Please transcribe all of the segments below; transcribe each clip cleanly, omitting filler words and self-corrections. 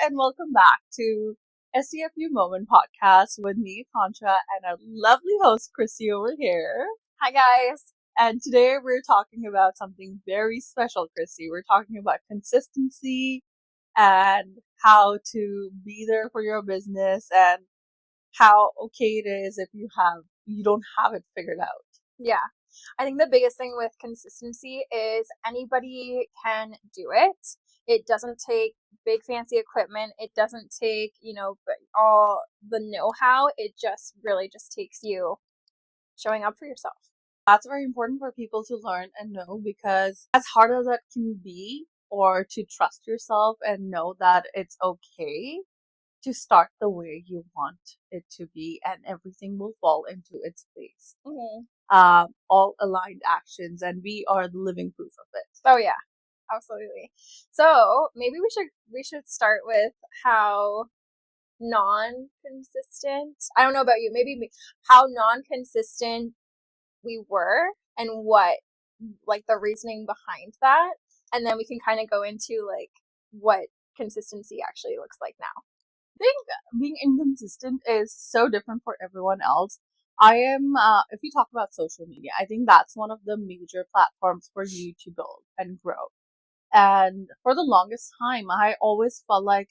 and welcome back to STFU Moment Podcast with me, Akansha, and our lovely host, Kristy, over here. Hi, guys. And today we're talking about something very special, Kristy. We're talking about consistency and how to be there for your business and how okay it is if you don't have it figured out. Yeah. I think the biggest thing with consistency is anybody can do it. It doesn't take big fancy equipment. It doesn't take, all the know-how. It just really just takes you showing up for yourself. That's very important for people to learn and know, because as hard as that can be, or to trust yourself and know that it's okay to start the way you want it to be, and everything will fall into its place. Mm-hmm. All aligned actions, and we are the living proof of it. Oh yeah, absolutely. So maybe we should start with how non-consistent. I don't know about you. Maybe how non-consistent we were and what the reasoning behind that, and then we can kind of go into what consistency actually looks like now. I think being inconsistent is so different for everyone else. If you talk about social media, I think that's one of the major platforms for you to build and grow. And for the longest time, I always felt like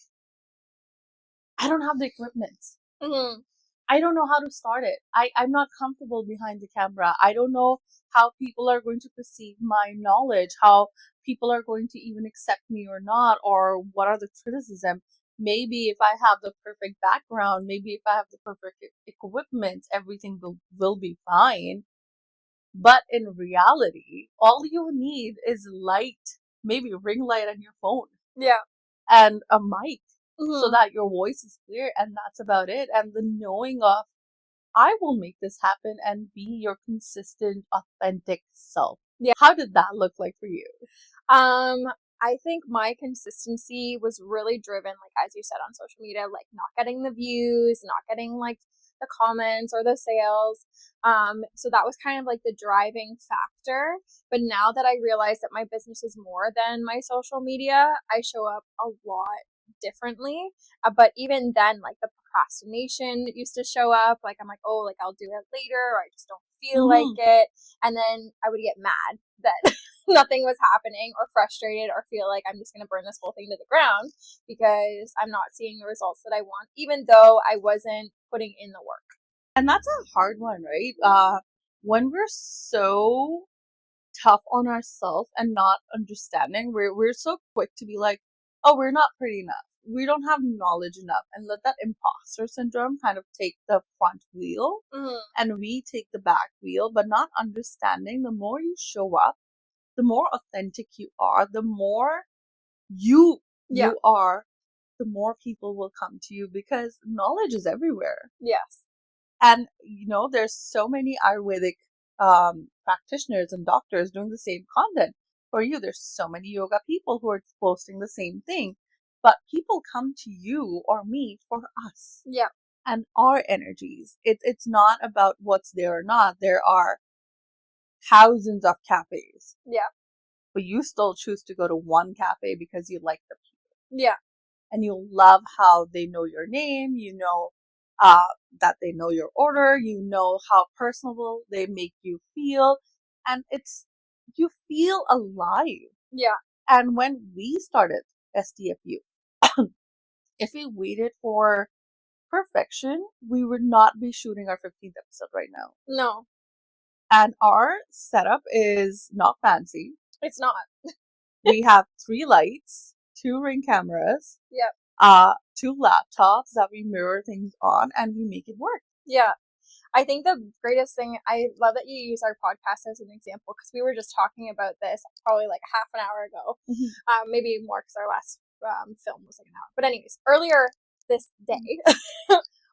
I don't have the equipment. Mm-hmm. I don't know how to start it. I'm not comfortable behind the camera. I don't know how people are going to perceive my knowledge, how people are going to even accept me or not, or what are the criticism. Maybe if I have the perfect background, maybe if I have the perfect equipment, everything will be fine. But in reality, all you need is light, maybe a ring light on your phone. Yeah. And a mic. Mm-hmm. So that your voice is clear, and that's about it. And the knowing of, I will make this happen and be your consistent, authentic self. Yeah. How did that look like for you? I think my consistency was really driven, as you said, on social media, not getting the views, not getting the comments or the sales. So that was kind of the driving factor. But now that I realize that my business is more than my social media, I show up a lot differently. But even then, the procrastination used to show up. I'm I'll do it later, or I just don't feel like it. And then I would get mad that nothing was happening, or frustrated, or feel like I'm just going to burn this whole thing to the ground because I'm not seeing the results that I want, even though I wasn't putting in the work. And that's a hard one, right? When we're so tough on ourselves and not understanding, we're so quick to be like, oh, we're not pretty enough. We don't have knowledge enough, and let that imposter syndrome kind of take the front wheel, and we take the back wheel, but not understanding the more you show up, the more authentic you are, the more you are, the more people will come to you, because knowledge is everywhere. Yes. And, there's so many Ayurvedic practitioners and doctors doing the same content for you. There's so many yoga people who are posting the same thing. But people come to you or me for us. Yeah. And our energies. It's not about what's there or not. There are thousands of cafes. Yeah. But you still choose to go to one cafe because you like the people. Yeah. And you love how they know your name, that they know your order, how personable they make you feel, and you feel alive. Yeah. And when we started STFU, if we waited for perfection, we would not be shooting our 15th episode right now. No. And our setup is not fancy. It's not. We have 3 lights, 2 ring cameras. Yep. 2 laptops that we mirror things on, and we make it work. Yeah. I think the greatest thing, I love that you use our podcast as an example, because we were just talking about this probably half an hour ago, maybe more, because our last film was an hour. But anyways, earlier this day,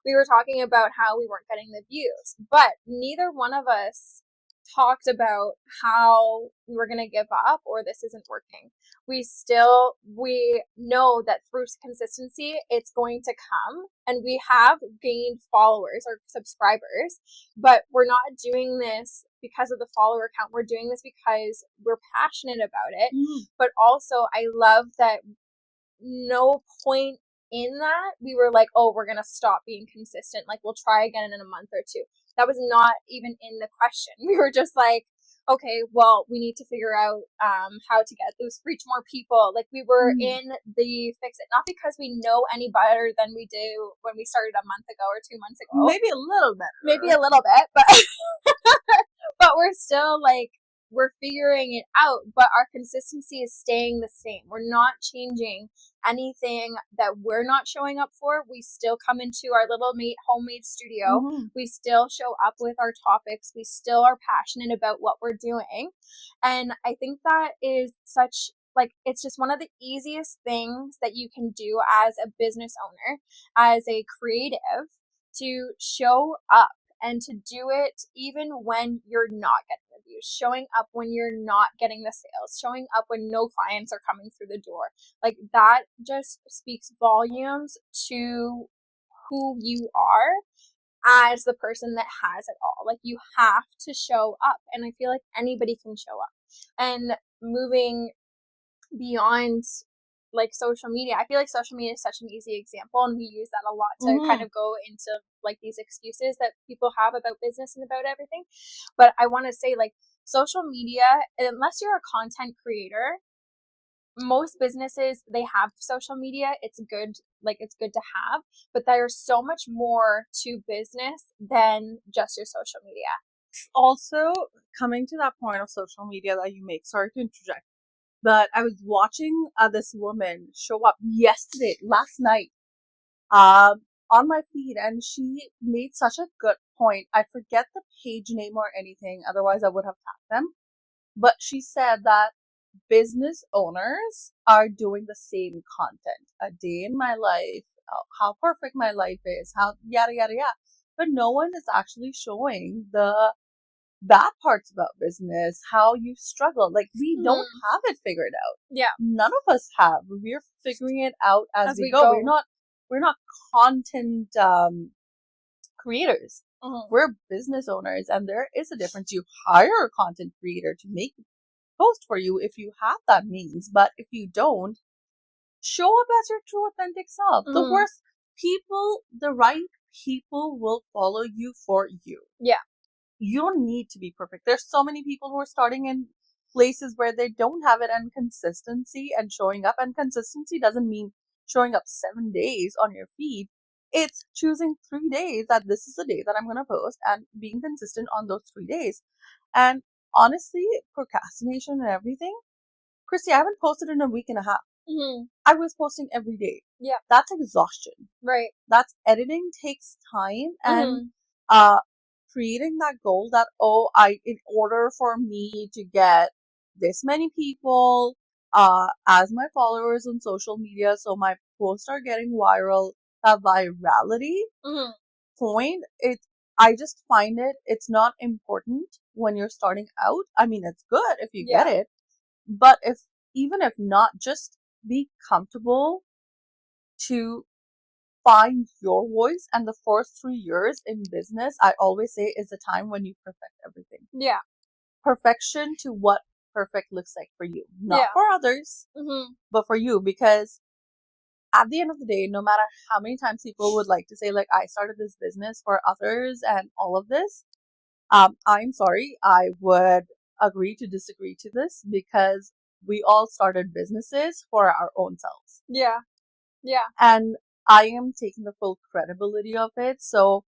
we were talking about how we weren't getting the views, but neither one of us talked about how we were going to give up or this isn't working. We know that through consistency, it's going to come, and we have gained followers or subscribers, but we're not doing this because of the follower count. We're doing this because we're passionate about it. But also, I love that no point in that, we were like, oh, we're going to stop being consistent. Like, we'll try again in a month or two. That was not even in the question. We were just like, okay, well, we need to figure out how to reach more people. Like, we were in the fix it, not because we know any better than we do when we started a month ago or 2 months ago. Maybe a little bit, but but we're still like, we're figuring it out, but our consistency is staying the same. We're not changing anything that we're not showing up for. We still come into our little homemade studio. We still show up with our topics. We still are passionate about what we're doing. And I think that is such, like, it's just one of the easiest things that you can do as a business owner, as a creative, to show up and to do it even when you're not getting the views, showing up when you're not getting the sales, showing up when no clients are coming through the door. Like, that just speaks volumes to who you are as the person that has it all. Like, you have to show up, and I feel like anybody can show up. And moving beyond like social media, I feel like social media is such an easy example, and we use that a lot to kind of go into like these excuses that people have about business and about everything. But I want to say, like, social media, unless you're a content creator, most businesses, they have social media. It's good to have, but there's so much more to business than just your social media. Also, coming to that point of social media that you make, sorry to interject, but I was watching this woman show up last night, on my feed, and she made such a good point. I forget the page name or anything, otherwise I would have tagged them. But she said that business owners are doing the same content. A day in my life, how perfect my life is, how yada yada yada. But no one is actually showing the bad parts about business, how you struggle. Like, we don't have it figured out. Yeah. None of us have. We're figuring it out as we go. We're not content creators. We're business owners, and there is a difference. You hire a content creator to make a post for you if you have that means, but if you don't, show up as your true authentic self. The worst people, the right people will follow you for you. Yeah. You don't need to be perfect. There's so many people who are starting in places where they don't have it, and consistency and showing up. And consistency doesn't mean showing up 7 days on your feed. It's choosing 3 days that this is the day that I'm going to post, and being consistent on those 3 days. And honestly, procrastination and everything, Kristy, I haven't posted in a week and a half. I was posting every day. Yeah. That's exhaustion. Right. That's editing takes time, and creating that goal that, in order for me to get this many people as my followers on social media, so my posts are getting viral, that virality point, I just find it's not important when you're starting out. I mean, it's good if you get it, but even if not, just be comfortable to find your voice. And the first 3 years in business, I always say, is the time when you perfect everything. Yeah. Perfection to what perfect looks like for you. Not for others, but for you. Because at the end of the day, no matter how many times people would like to say, like, I started this business for others and all of this, I'm sorry, I would agree to disagree to this, because we all started businesses for our own selves. Yeah. Yeah. And I am taking the full credibility of it. So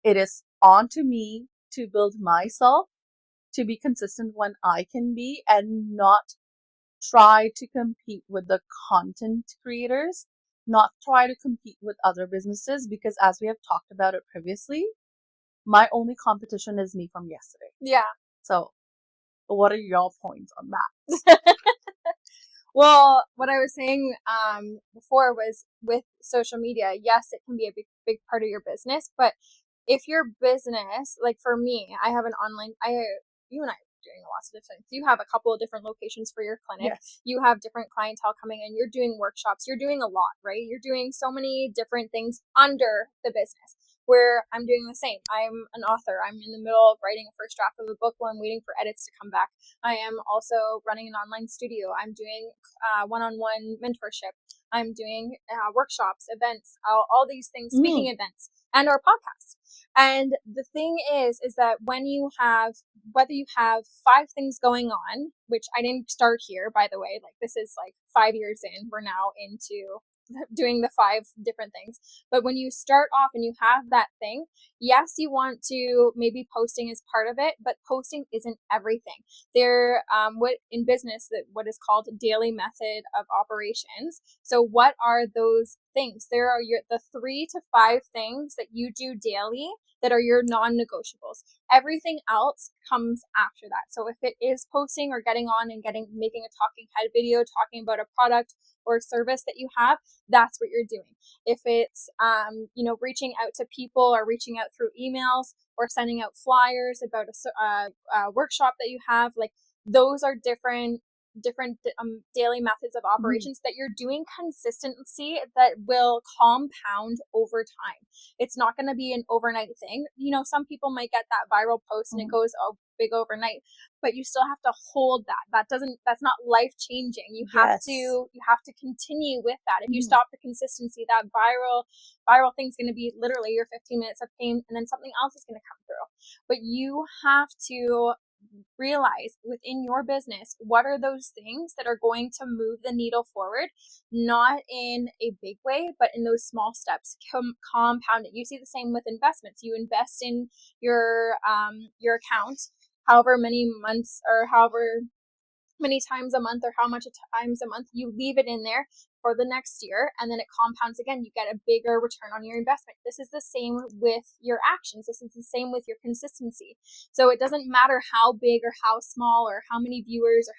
it is on to me to build myself, to be consistent when I can be, and not try to compete with the content creators, not try to compete with other businesses, because as we have talked about it previously, my only competition is me from yesterday. Yeah. So what are your points on that? Well, what I was saying before was, with social media, yes, it can be a big part of your business, but if your business, like for me, I have an online, you and I are doing lots of different things. You have a couple of different locations for your clinic. Yes. You have different clientele coming in. You're doing workshops. You're doing a lot, right? You're doing so many different things under the business. where I'm doing the same. I'm an author. I'm in the middle of writing a first draft of a book while I'm waiting for edits to come back. I am also running an online studio. I'm doing one-on-one mentorship. I'm doing workshops, events, all these things, speaking events, and our podcast. And the thing is that when you have, whether you have 5 things going on, which I didn't start here, by the way, like this is like 5 years in, we're now into doing the 5 different things. But when you start off and you have that thing, yes, you want to, maybe posting is part of it, but posting isn't everything. There, what in business, that what is called daily method of operations. So what are those things? There are the 3 to 5 things that you do daily that are your non-negotiables. Everything else comes after that. So if it is posting or getting on and making a talking head video, talking about a product or service that you have, that's what you're doing. If it's, reaching out to people or reaching out through emails or sending out flyers about a workshop that you have, like those are different daily methods of operations that you're doing consistency that will compound over time. It's not going to be an overnight thing. Some people might get that viral post and it goes big overnight, but you still have to hold that. That's not life changing. You have to continue with that. If you stop the consistency, that viral thing's going to be literally your 15 minutes of fame, and then something else is going to come through. But you have to realize within your business, what are those things that are going to move the needle forward, not in a big way, but in those small steps, compound it. You see the same with investments. You invest in your account, however many months or however many times a month or how much times a month you leave it in there for the next year, and then it compounds again. You get a bigger return on your investment. This is the same with your actions. This is the same with your consistency. So it doesn't matter how big or how small or how many viewers or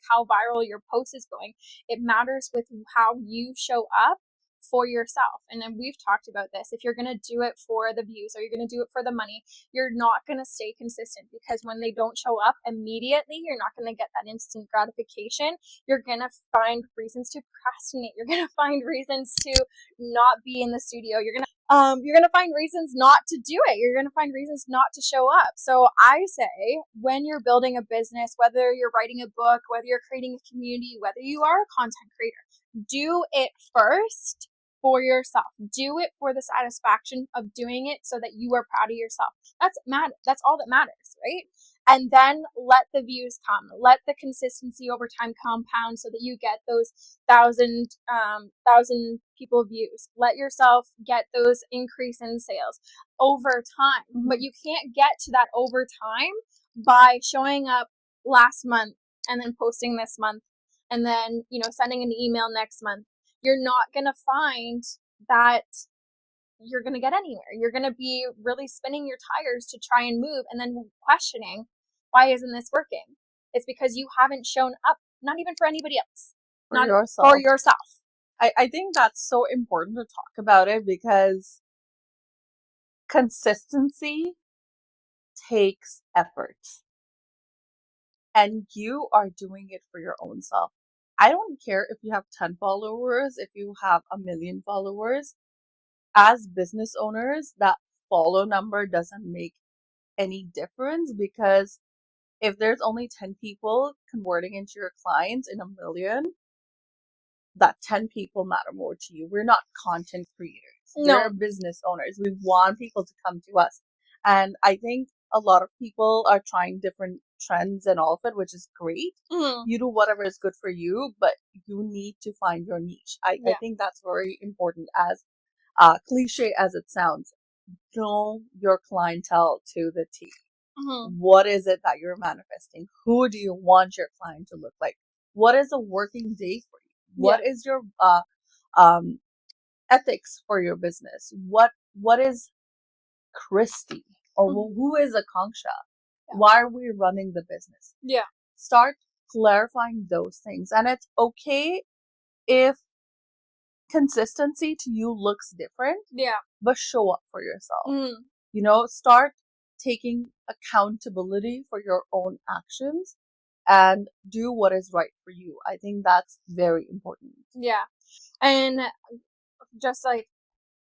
how viral your post is going. It matters with how you show up for yourself. And then we've talked about this. If you're going to do it for the views or you're going to do it for the money, you're not going to stay consistent, because when they don't show up immediately, you're not going to get that instant gratification. You're going to find reasons to procrastinate. You're going to find reasons to not be in the studio. You're going to find reasons not to do it. You're going to find reasons not to show up. So I say, when you're building a business, whether you're writing a book, whether you're creating a community, whether you are a content creator, do it first for yourself. Do it for the satisfaction of doing it so that you are proud of yourself. That's all that matters, right? And then let the views come. Let the consistency over time compound so that you get those 1,000 people views. Let yourself get those increase in sales over time. But you can't get to that over time by showing up last month and then posting this month and then, sending an email next month. You're not going to find that you're going to get anywhere. You're going to be really spinning your tires to try and move and then questioning, why isn't this working? It's because you haven't shown up, not even for anybody else, for yourself. I think that's so important to talk about it, because consistency takes effort. And you are doing it for your own self. I don't care if you have 10 followers, if you have 1 million followers. As business owners, that follow number doesn't make any difference, because if there's only 10 people converting into your clients in 1 million, that 10 people matter more to you. We're not content creators. No. We're business owners. We want people to come to us. And I think a lot of people are trying different trends and all of it, which is great. You do whatever is good for you, but you need to find your niche. I think that's very important, as cliche as it sounds. Know your clientele to the T. What is it that you're manifesting? Who do you want your client to look like? What is a working day for you? What is your ethics for your business? What is Kristy? Or who is Akansha? Why are we running the business? Start clarifying those things. And it's okay if consistency to you looks different, but show up for yourself. Start taking accountability for your own actions and do what is right for you. I think that's very important. And just like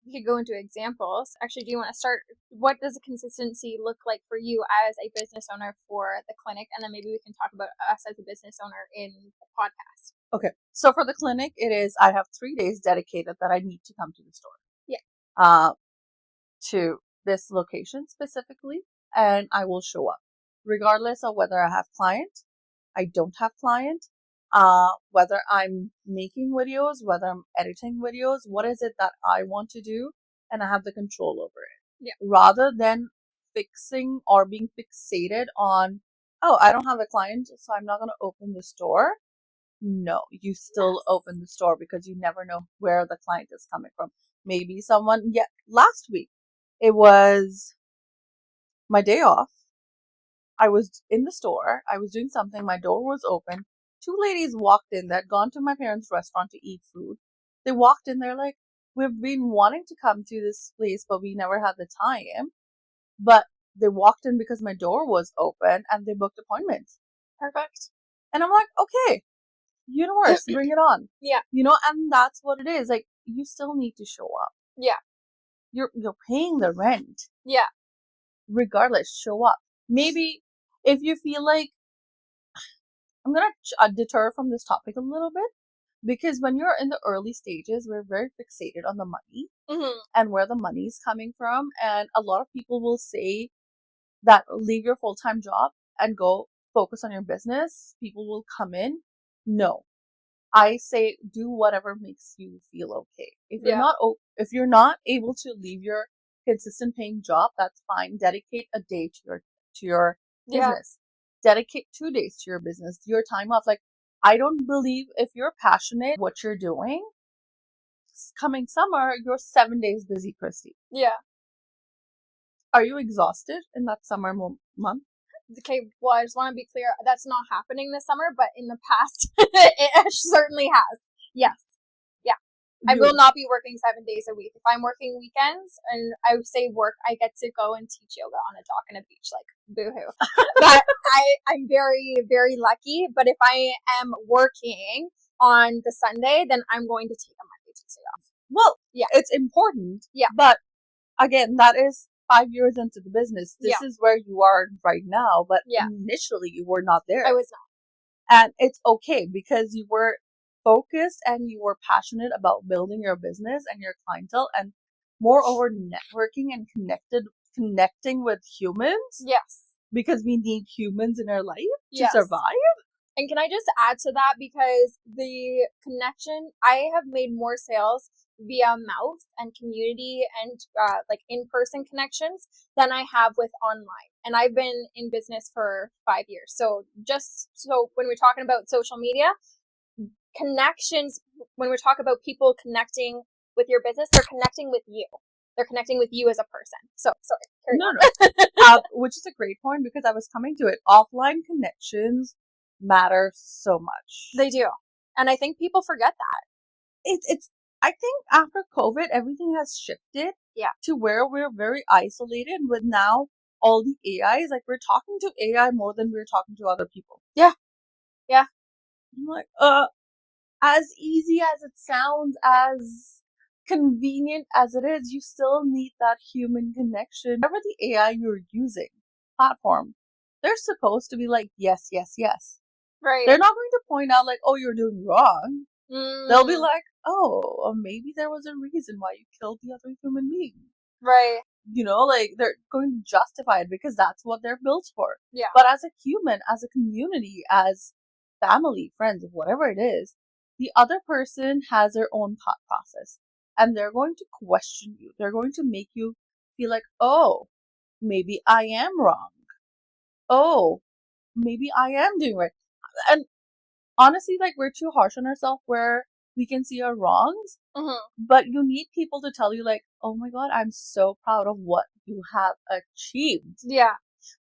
we could go into examples. Actually, do you want to start? What does a consistency look like for you as a business owner for the clinic? And then maybe we can talk about us as a business owner in the podcast. Okay. So for the clinic, it is, I have 3 days dedicated that I need to come to the store. Yeah. To this location specifically, and I will show up regardless of whether I have client, I don't have client, whether I'm making videos, whether I'm editing videos, what is it that I want to do, and I have the control over it. Yeah. Rather than fixing or being fixated on, oh, I don't have a client, so I'm not going to open the store. No, you still open the store because you never know where the client is coming from. Maybe someone, last week, it was my day off. I was in the store. I was doing something. My door was open. 2 ladies walked in that had gone to my parents' restaurant to eat food. They walked in. They're like, we've been wanting to come to this place, but we never had the time. But they walked in because my door was open and they booked appointments. Perfect. And I'm like, okay, universe, bring it on. Yeah. And that's what it is. Like, you still need to show up. Yeah. You're paying the rent. Yeah. Regardless, show up. Maybe if you feel like, I'm going to deter from this topic a little bit, because when you're in the early stages, we're very fixated on the money and where the money is coming from. And a lot of people will say that leave your full-time job and go focus on your business. People will come in. No, I say do whatever makes you feel okay. If you're not able to leave your consistent paying job, that's fine. Dedicate a day to your business. Dedicate 2 days to your business. Your time off. Like, I don't believe if you're passionate what you're doing, coming summer, you're 7 days busy, Kristy. Yeah. Are you exhausted in that summer month? Okay, well, I just want to be clear. That's not happening this summer, but in the past, it certainly has. Yes. Yeah. I will not be working 7 days a week. If I'm working weekends, and I would say work, I get to go and teach yoga on a dock and a beach, like, boo-hoo. But I'm very, very lucky. But if I am working on the Sunday, then I'm going to take a Monday, Tuesday off. Well, yeah, it's important. Yeah. But again, that is 5 years into the business. This is where you are right now, but initially you were not there. I was not. And it's okay because you were focused and you were passionate about building your business and your clientele, and moreover networking and connecting with humans. Yes. Because we need humans in our life to survive. And can I just add to that, because the connection, I have made more sales via mouth and community and like in-person connections than I have with online. And I've been in business for 5 years. So when we're talking about social media, connections, when we're talking about people connecting with your business, they're connecting with you. They're connecting with you as a person. So, sorry. No. Which is a great point, because I was coming to it. Offline connections matter so much. They do. And I think people forget that. I think after COVID, everything has shifted to where we're very isolated with now all the AIs. Like, we're talking to AI more than we're talking to other people. Yeah. Yeah. I'm like, as easy as it sounds, as convenient as it is, you still need that human connection. Whatever the AI you're using, platform, they're supposed to be like, yes, yes, yes. Right. They're not going to point out like, oh, you're doing wrong. They'll be like, oh, maybe there was a reason why you killed the other human being. Right. Like, they're going to justify it because that's what they're built for. Yeah. But as a human, as a community, as family, friends, whatever it is, the other person has their own thought process. And they're going to question you. They're going to make you feel like, oh, maybe I am wrong. Oh, maybe I am doing right. And honestly, like, we're too harsh on ourselves where we can see our wrongs. But you need people to tell you like, oh my God, I'm so proud of what you have achieved. Yeah.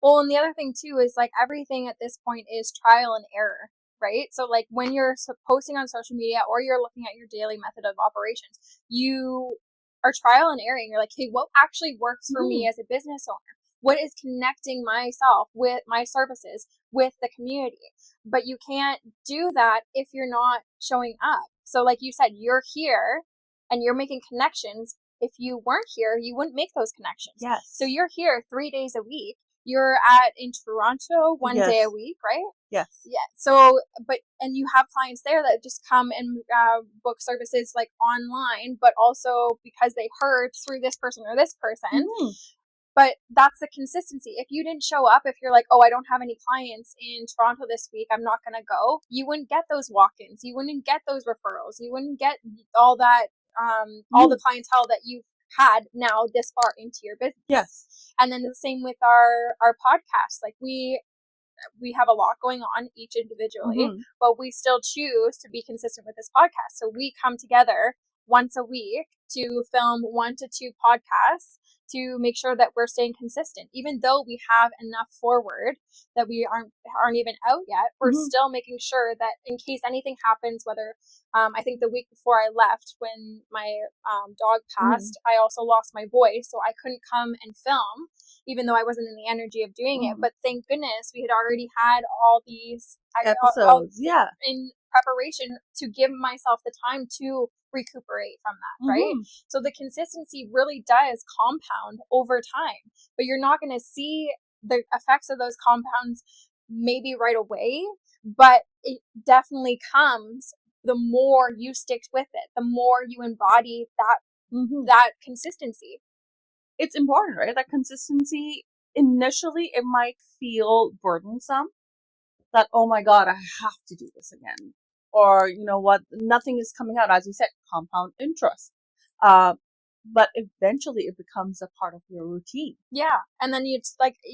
Well, and the other thing too is like everything at this point is trial and error. Right? So like when you're posting on social media or you're looking at your daily method of operations, you are trial and error. You're like, hey, what actually works for me as a business owner? What is connecting myself with my services with the community? But you can't do that if you're not showing up. So like you said, you're here and you're making connections. if you weren't here, you wouldn't make those connections. Yes. So you're here 3 days a week. You're in Toronto 1 day a week, right? Yes. Yeah. So, and you have clients there that just come and book services like online, but also because they heard through this person or this person. Mm-hmm. But that's the consistency. If you didn't show up, if you're like, oh, I don't have any clients in Toronto this week, I'm not going to go, you wouldn't get those walk-ins. You wouldn't get those referrals. You wouldn't get all that, all the clientele that you've had now this far into your business. Yes. And then the same with our podcast. Like we have a lot going on each individually, but we still choose to be consistent with this podcast. So we come together once a week to film 1 to 2 podcasts to make sure that we're staying consistent. Even though we have enough forward that we aren't even out yet, we're still making sure that in case anything happens, whether I think the week before I left when my dog passed, I also lost my voice, so I couldn't come and film, even though I wasn't in the energy of doing it. But thank goodness we had already had all these episodes, in preparation to give myself the time to recuperate from that, right? So the consistency really does compound over time, but you're not going to see the effects of those compounds maybe right away, but it definitely comes the more you stick with it, the more you embody that that consistency. It's important, right? That consistency, initially it might feel burdensome, that, oh my God, I have to do this again. Or, you know what, nothing is coming out. As you said, compound interest. But eventually it becomes a part of your routine. Yeah. And then you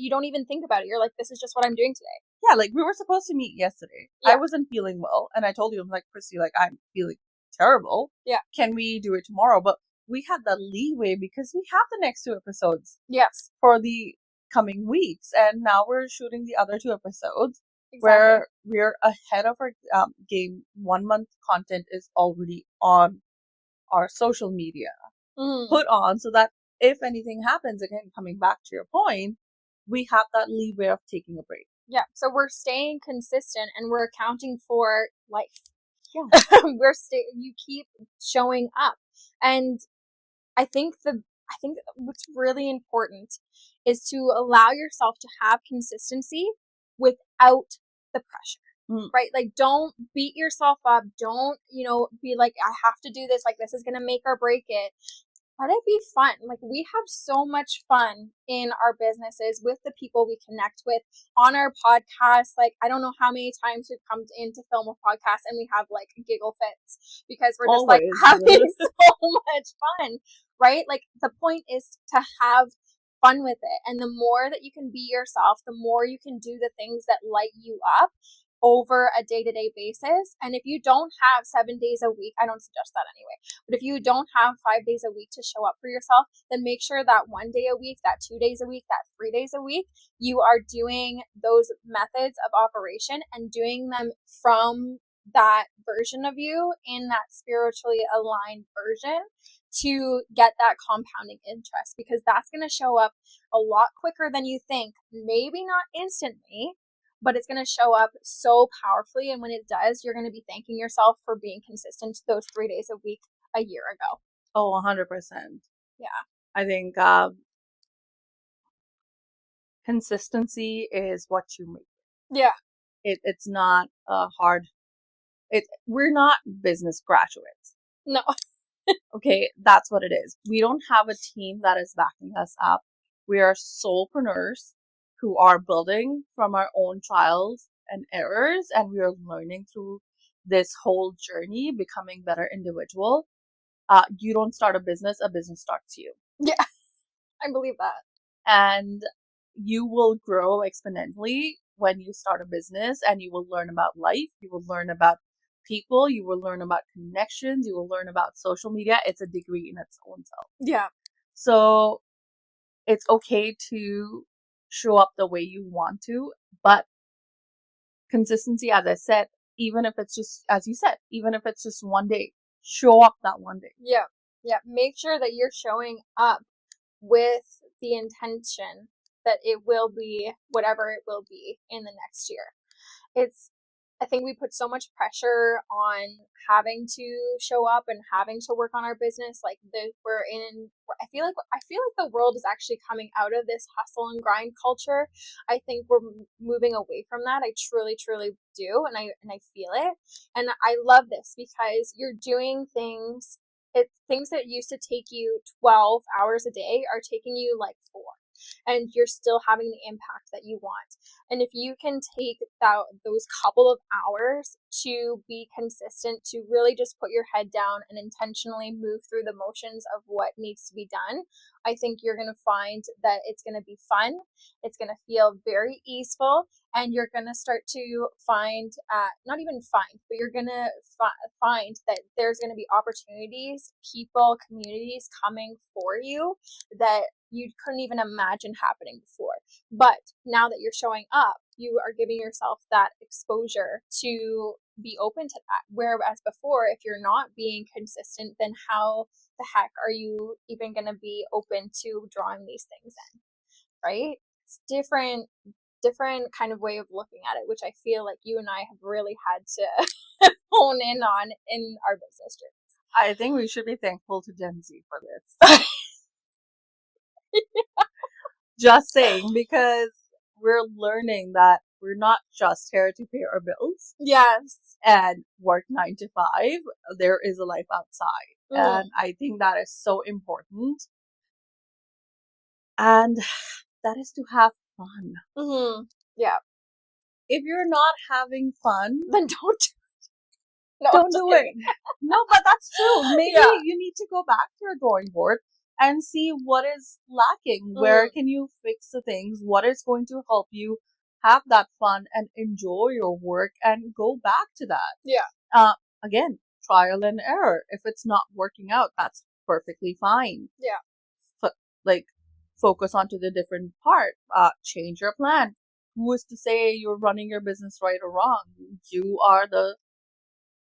don't even think about it. You're like, this is just what I'm doing today. Yeah, like we were supposed to meet yesterday. Yeah. I wasn't feeling well. And I told you, I'm like, Kristy, like, I'm feeling terrible. Yeah. Can we do it tomorrow? But we had that leeway because we have the next 2 episodes. Yes. For the coming weeks. And now we're shooting the other 2 episodes. Exactly. Where we're ahead of our game. 1 month content is already on our social media put on, so that if anything happens, again, coming back to your point, we have that leeway of taking a break. Yeah. So we're staying consistent and we're accounting for life. Yeah. You keep showing up. And I think what's really important is to allow yourself to have consistency without the pressure, right? Like, don't beat yourself up. Don't, be like, I have to do this. Like, this is going to make or break it. Let it be fun. Like, we have so much fun in our businesses with the people we connect with on our podcast. Like, I don't know how many times we've come in to film a podcast and we have like giggle fits because we're just like having so much fun, right? Like, the point is to have fun with it. And the more that you can be yourself, the more you can do the things that light you up over a day-to-day basis. And if you don't have 7 days a week, I don't suggest that anyway, but if you don't have 5 days a week to show up for yourself, then make sure that 1 day a week, that 2 days a week, that 3 days a week, you are doing those methods of operation and doing them from that version of you, in that spiritually aligned version, to get that compounding interest, because that's going to show up a lot quicker than you think. Maybe not instantly, but it's going to show up so powerfully. And when it does, you're going to be thanking yourself for being consistent those 3 days a week a year ago. Oh, 100%. Yeah. I think consistency is what you make. Yeah. It's not hard. We're not business graduates. No. Okay, that's what it is. We don't have a team that is backing us up. We are solopreneurs who are building from our own trials and errors, and we are learning through this whole journey, becoming better individual. You don't start a business starts you. Yeah, I believe that. And you will grow exponentially when you start a business, and you will learn about life. You will learn about people. You will learn about connections. You will learn about social media. It's a degree in its own self. Yeah. So it's okay to show up the way you want to, but consistency, as I said, even if it's just, as you said, even if it's just 1 day, show up that 1 day. Yeah. Yeah. Make sure that you're showing up with the intention that it will be whatever it will be in the next year. I think we put so much pressure on having to show up and having to work on our business. Like I feel like the world is actually coming out of this hustle and grind culture. I think we're moving away from that. I truly, truly do, and I feel it, and I love this because you're doing things. Things that used to take you 12 hours a day are taking you like 4, and you're still having the impact that you want. And if you can take those couple of hours to be consistent, to really just put your head down and intentionally move through the motions of what needs to be done, I think you're going to find that it's going to be fun. It's going to feel very easeful, and you're going to start to find, not even find, but you're going to find that there's going to be opportunities, people, communities coming for you that you couldn't even imagine happening before. But now that you're showing up, you are giving yourself that exposure to be open to that. Whereas before, if you're not being consistent, then how the heck are you even going to be open to drawing these things in, right? It's different kind of way of looking at it, which I feel like you and I have really had to hone in on in our business journeys. I think we should be thankful to Gen Z for this. Just saying, because we're learning that we're not just here to pay our bills. Yes. And work 9 to 5. There is a life outside. And I think that is so important. And that is to have fun. Mm-hmm. Yeah. If you're not having fun, then don't do it. No, but that's true. Maybe you need to go back to your drawing board and see what is lacking. Where can you fix the things? What is going to help you have that fun and enjoy your work and go back to that? Yeah. Again, trial and error. If it's not working out, that's perfectly fine. Yeah. Focus onto the different part. Change your plan. Who is to say you're running your business right or wrong? You are the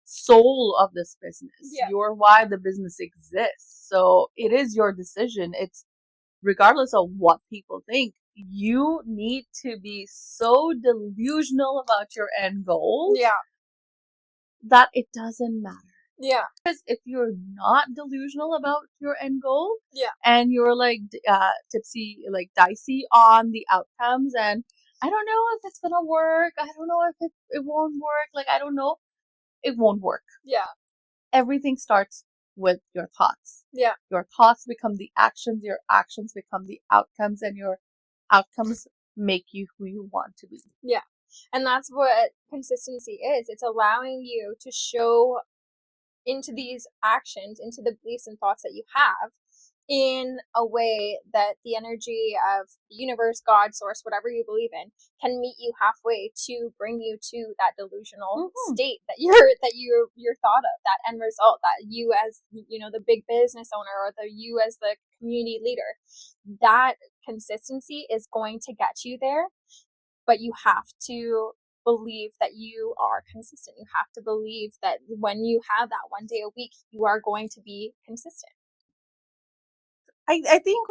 soul of this business. Yeah. You're why the business exists. So it is your decision. It's regardless of what people think. You need to be so delusional about your end goal that it doesn't matter. Yeah. Because if you're not delusional about your end goal, yeah, and you're like dicey on the outcomes, and I don't know if it's gonna work. I don't know if it won't work. Like, I don't know. It won't work. Yeah. Everything starts with your thoughts. Yeah. Your thoughts become the actions. Your actions become the outcomes, and your outcomes make you who you want to be. Yeah. And that's what consistency is. It's allowing you to show into these actions, into the beliefs and thoughts that you have, in a way that the energy of the universe, God, source, whatever you believe in, can meet you halfway to bring you to that delusional state that you're thought of, that end result, that you as, the big business owner, or you as the community leader. That consistency is going to get you there, but you have to believe that you are consistent. You have to believe that when you have that one day a week, you are going to be consistent. I think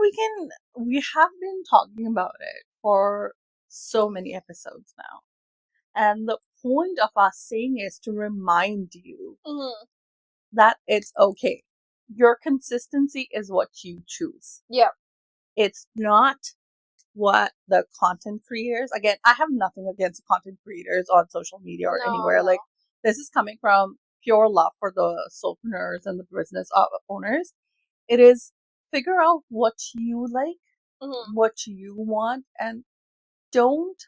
we have been talking about it for so many episodes now. And the point of us saying is to remind you that it's okay. Your consistency is what you choose. Yeah. It's not what the content creators, again, I have nothing against content creators on social media or anywhere. Like, this is coming from pure love for the solopreneurs and the business owners. It is figure out what you like, what you want, and don't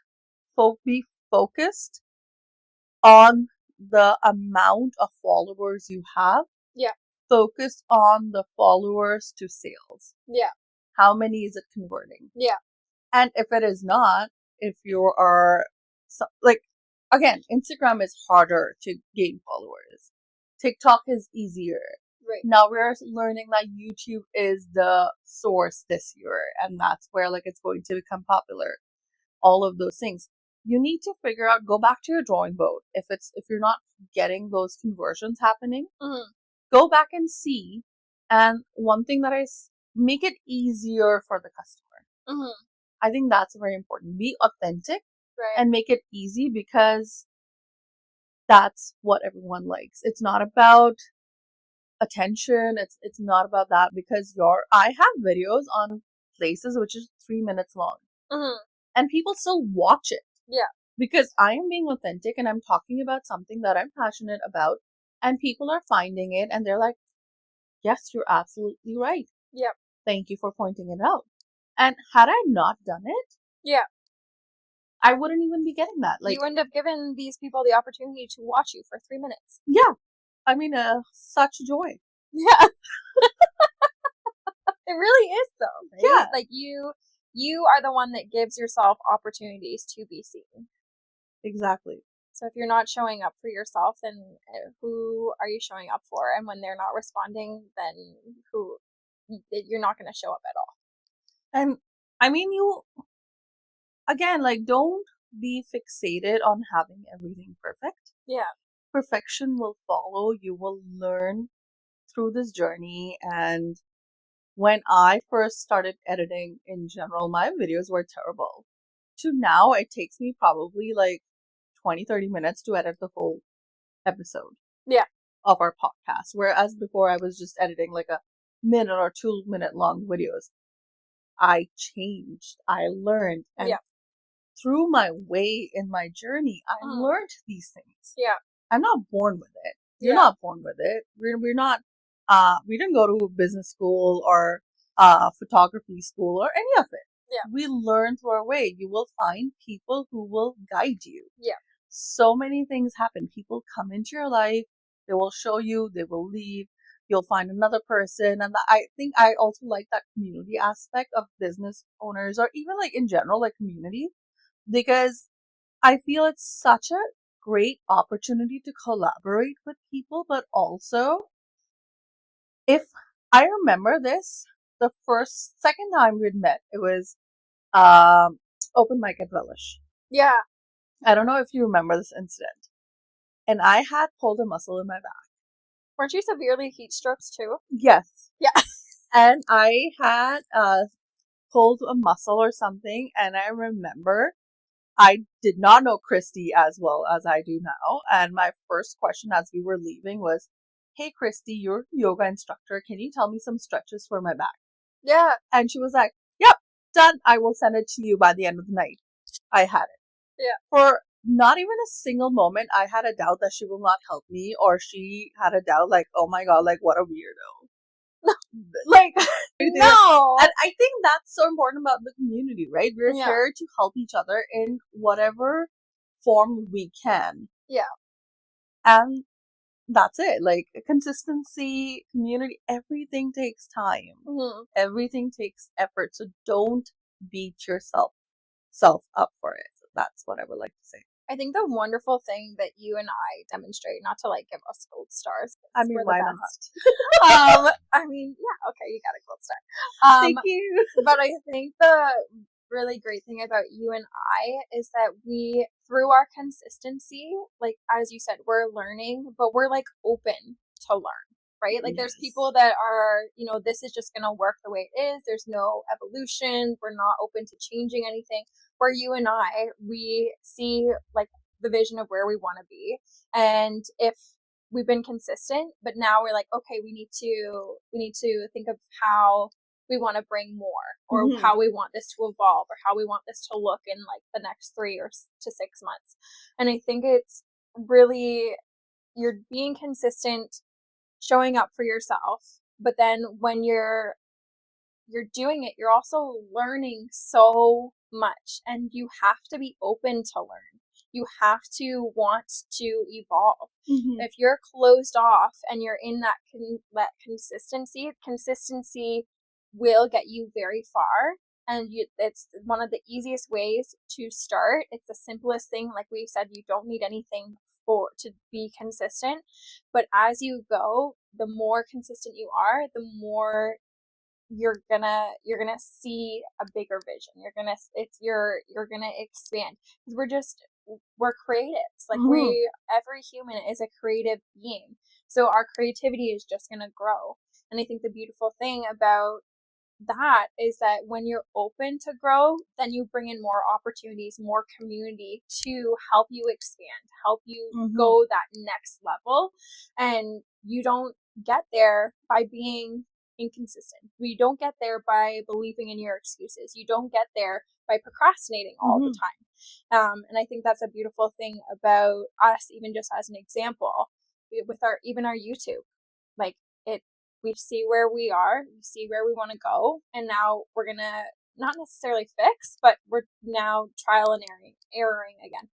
be focused on the amount of followers you have. Yeah. Focus on the followers to sales. Yeah. How many is it converting? Yeah. And if it is not, if you are again, Instagram is harder to gain followers. TikTok is easier. Right. Now we're learning that YouTube is the source this year, and that's where it's going to become popular. All of those things. You need to figure out, go back to your drawing board. If you're not getting those conversions happening, go back and see. And one thing that make it easier for the customer. I think that's very important. Be authentic, and make it easy, because that's what everyone likes. It's not about attention. It's not about that, because I have videos on places which is 3 minutes long, Mm-hmm. and people still watch it. Yeah. Because I am being authentic and I'm talking about something that I'm passionate about, and people are finding it and they're like, yes, you're absolutely right. Yep. Thank you for pointing it out. And had I not done it, Yeah. I wouldn't even be getting that. Like, you end up giving these people the opportunity to watch you for 3 minutes. yeah. I mean, such joy. Yeah. It really is though, right? Yeah. Like you are the one that gives yourself opportunities to be seen. Exactly. So if you're not showing up for yourself, then who are you showing up for? And when they're not responding, then you're not going to show up at all. And I mean, again, like, don't be fixated on having everything perfect. Yeah. Perfection will follow. You will learn through this journey. And when I first started editing in general, my videos were terrible. To now, it takes me probably like 20-30 minutes to edit the whole episode. Yeah. Of our podcast. Whereas before I was just editing like a minute or 2 minute long videos. I changed. I learned. And through my way in my journey, I learned these things. Yeah. I'm not born with it. You're not born with it. We're not, we didn't go to business school or photography school or any of it. Yeah. We learn through our way. You will find people who will guide you. Yeah. So many things happen. People come into your life. They will show you. They will leave. You'll find another person. And I think I also like that community aspect of business owners, or even like in general, like community, because I feel it's such a great opportunity to collaborate with people, but also, if I remember this, the second time we'd met, it was open mic at Relish. Yeah. I don't know if you remember this incident. And I had pulled a muscle in my back. Weren't you severely heat strokes too? Yes. Yeah. And I had pulled a muscle or something, and I remember I did not know Kristy as well as I do now. And my first question as we were leaving was, hey, Kristy, you're a yoga instructor. Can you tell me some stretches for my back? Yeah. And she was like, yep, done. I will send it to you by the end of the night. I had it. Yeah. For not even a single moment, I had a doubt that she will not help me, or she had a doubt like, oh my God, like, what a weirdo. Like, no. And I think that's so important about the community, right? We're here to help each other in whatever form we can. Yeah. And that's it. Like, consistency, community, everything takes time. Mm-hmm. Everything takes effort. So don't beat yourself up for it. So that's what I would like to say. I think the wonderful thing that you and I demonstrate, not to like give us gold stars. I mean, why not? I mean, yeah, okay, you got a gold star. Thank you. But I think the really great thing about you and I is that we, through our consistency, like as you said, we're learning, but we're like open to learn, right? Like there's people that are, this is just going to work the way it is. There's no evolution. We're not open to changing anything. Where you and I, we see like the vision of where we want to be. And if we've been consistent, but now we're like, okay, we need to think of how we want to bring more, or how we want this to evolve, or how we want this to look in like the next 3 to 6 months. And I think it's really, you're being consistent, showing up for yourself, but then when you're doing it, you're also learning so much, and you have to be open to learn. You have to want to evolve. Mm-hmm. If you're closed off and you're in that consistency will get you very far. And it's one of the easiest ways to start. It's the simplest thing. Like we said, you don't need anything to be consistent. But as you go, the more consistent you are, the more you're gonna see a bigger vision. You're gonna expand, because we're creatives. Like every human is a creative being, so our creativity is just gonna grow. And I think the beautiful thing about that is that when you're open to grow, then you bring in more opportunities, more community to help you expand, help you go that next level. And you don't get there by being inconsistent. You don't get there by believing in your excuses. You don't get there by procrastinating all the time. And I think that's a beautiful thing about us, even just as an example, with our YouTube. Like, we see where we are, we see where we want to go, and now we're gonna not necessarily fix, but we're now trial and erroring again.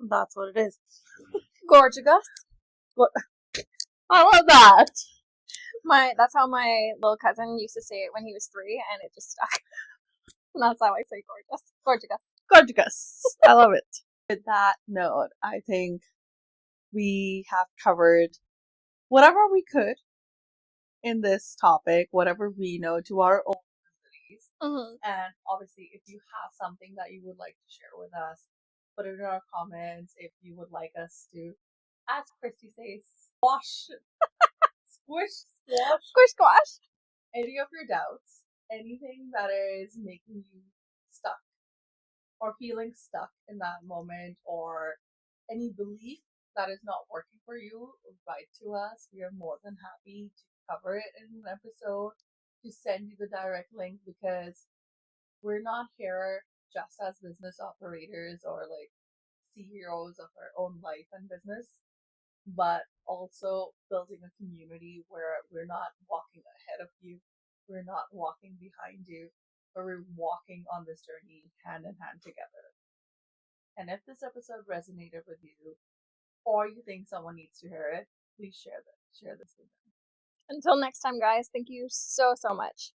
That's what it is. Gorgeous. I love that. That's how my little cousin used to say it when he was 3, and it just stuck. And that's how I say gorgeous. Gorgeous. I love it. With that note, I think we have covered whatever we could in this topic, whatever we know, to our own abilities. And obviously, if you have something that you would like to share with us, put it in our comments. If you would like us to, as Kristy says, squish any of your doubts, anything that is making you stuck or feeling stuck in that moment, or any belief that is not working for you, write to us. We are more than happy to cover it in an episode, to send you the direct link, because we're not here just as business operators or like CEOs of our own life and business, but also building a community where we're not walking ahead of you, we're not walking behind you, but we're walking on this journey hand in hand together. And if this episode resonated with you, or you think someone needs to hear it, please share this with them. Until next time, guys, thank you so much.